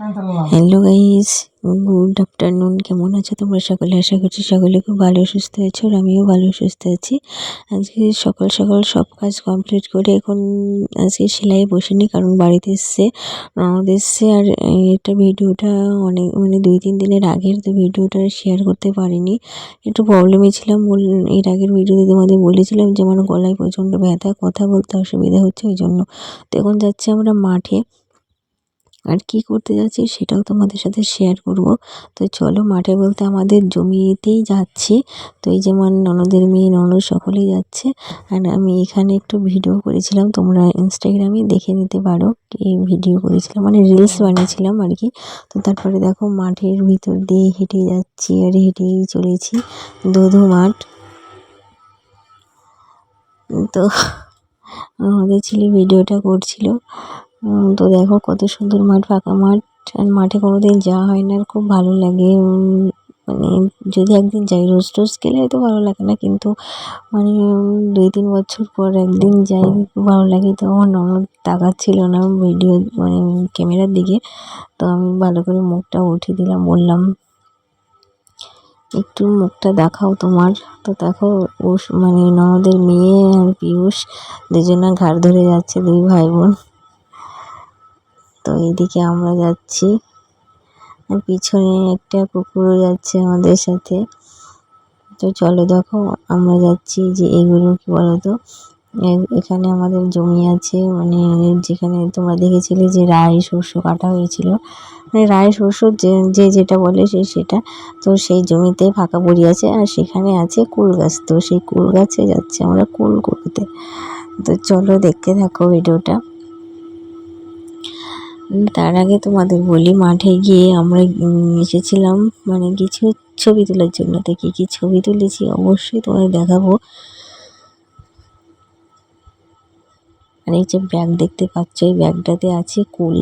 Hello guys, good afternoon. কেমন আছো তোমরা সকলে? আশা করছি সকলে খুব ভালো সুস্থ আছো, আর আমিও ভালো সুস্থ আছি। আজকে সকাল সকাল সব কাজ কমপ্লিট করে এখন আজকে সেলাই বসিনি, কারণ বাড়িতে এসছে ননদ এসছে। আর এটা ভিডিওটা অনেক 2-3 দিনের আগের, তো ভিডিওটা শেয়ার করতে পারিনি, একটু প্রবলেমে ছিলাম। এর আগের ভিডিওতে তোমাদের বলেছিলাম যে আমার গলায় প্রচণ্ড ব্যথা, কথা বলতে অসুবিধা হচ্ছে, ওই জন্য। তো এখন যাচ্ছি আমরা মাঠে, আর কি করতে যাচ্ছি সেটাও তোমাদের সাথে শেয়ার করব। তো চলো, মাঠে বলতে আমাদের জমিতেই যাচ্ছি। তো এই যেমন ননদের মেয়ে, ননদ সকলেই যাচ্ছে। আর আমি এখানে একটু ভিডিও করেছিলাম, তোমরা ইনস্টাগ্রামে দেখে নিতে পারো। এই ভিডিও করেছিলাম, রিলস বানিয়েছিলাম আর কি। তো তারপরে দেখো মাঠের ভিতর দিয়ে হেঁটে যাচ্ছি, আর হেঁটেই চলেছি। ধুধু মাঠ। তো আমাদের ছেলে ভিডিওটা করছিল। তো দেখো কত সুন্দর মাঠ, ফাঁকা মাঠ। আর মাঠে কোনোদিন যাওয়া হয় না, আর খুব ভালো লাগে। যদি একদিন যাই, রোজ রোজ গেলে হয়তো ভালো লাগে না, কিন্তু 2-3 বছর পর একদিন যাই, খুব ভালো লাগে। তো আমার ননদ তাকাচ্ছিল না ভিডিও ক্যামেরার দিকে, তো আমি ভালো করে মুখটা উঠিয়ে দিলাম, বললাম একটু মুখটা দেখাও তোমার। তো দেখো ননদের মেয়ে আর পিয়ুষ দুজনা ঘাড় ধরে যাচ্ছে, 2 ভাই বোন। তো এইদিকে আমরা যাচ্ছি, আর পিছনে একটা কুকুরও যাচ্ছে আমাদের সাথে। তো চলো দেখো আমরা যাচ্ছি। যে এগুলো কি বলতো, এখানে আমাদের জমি আছে, যেখানে তোমরা দেখেছিলে যে রাই শস্য কাটা হয়েছিল, রাই শস্য যে যেটা বলে সেটা। তো সেই জমিতে ফাঁকা পড়ে আছে, আর সেখানে আছে কুল গাছ। তো সেই কুল গাছে যাচ্ছে আমরা কুল কুড়োতে। তো চলো দেখতে থাকো ভিডিওটা। তার আগে তোমাদের বলি, মাঠে গিয়ে আমরা এসেছিলাম কিছু ছবি তোলার জন্য। তো কি ছবি তুলেছি অবশ্যই তোমাদের দেখাবো। আর এই যে ব্যাগ দেখতে পাচ্ছ, এই ব্যাগটাতে আছে কুল।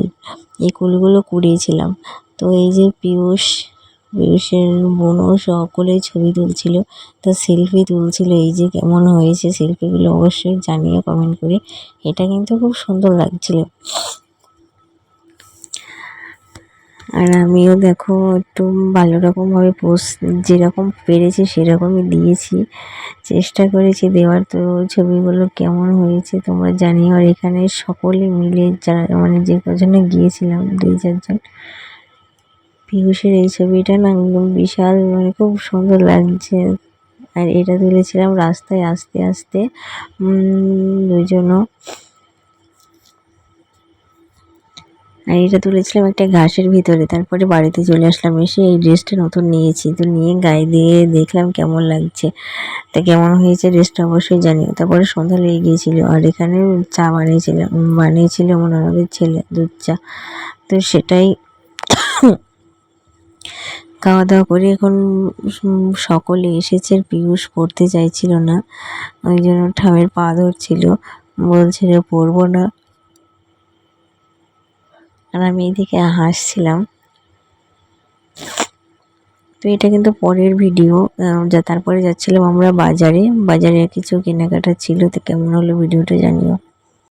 এই কুলগুলো কুড়িয়েছিলাম। তো এই যে পিয়ুষের বোনও সকলে ছবি তুলছিল, তো সেলফি তুলছিল। এই যে কেমন হয়েছে সেলফিগুলো অবশ্যই জানিও কমেন্ট করে। এটা কিন্তু খুব সুন্দর লাগছিল। আর আমিও দেখো একটু ভালো রকমভাবে পোস্ট যেরকম পেরেছি সেরকমই দিয়েছি, চেষ্টা করেছি দেওয়ার। তো ছবিগুলো কেমন হয়েছে তোমরা জানিও। আর এখানে সকলে মিলে যারা যে কজনে গিয়েছিলাম, 2-4 জন। পিয়ুষের এই ছবিটা না একদম বিশাল, খুব সুন্দর লাগছে। আর এটা তুলেছিলাম রাস্তায় আস্তে আস্তে দুজনও। আর এটা তুলেছিলাম একটা ঘাসের ভিতরে। তারপরে বাড়িতে চলে আসলাম, এসে এই ড্রেসটা নতুন নিয়েছি। তো নিয়ে গায়ে দিয়ে দেখলাম কেমন লাগছে। তা কেমন হয়েছে ড্রেসটা অবশ্যই জানিও। তারপরে সন্ধ্যা লেগে গিয়েছিল, আর এখানে চা বানিয়েছিল আমার ননদের ছেলে, দুধ চা। তো সেটাই খাওয়া দাওয়া করে এখন সকলে এসেছে। পিয়ুষ পড়তে চাইছিল না, ওই জন্য ঠামের পা ধরছিল, বলছিল পড়বো না। আর আমি এদিকে হাসছিলাম। তো এটা কিন্তু পরের ভিডিও। তারপরে যাচ্ছিলাম আমরা বাজারে কিছু কেনাকাটা ছিল। তো কেমন হলো ভিডিওটা জানিও।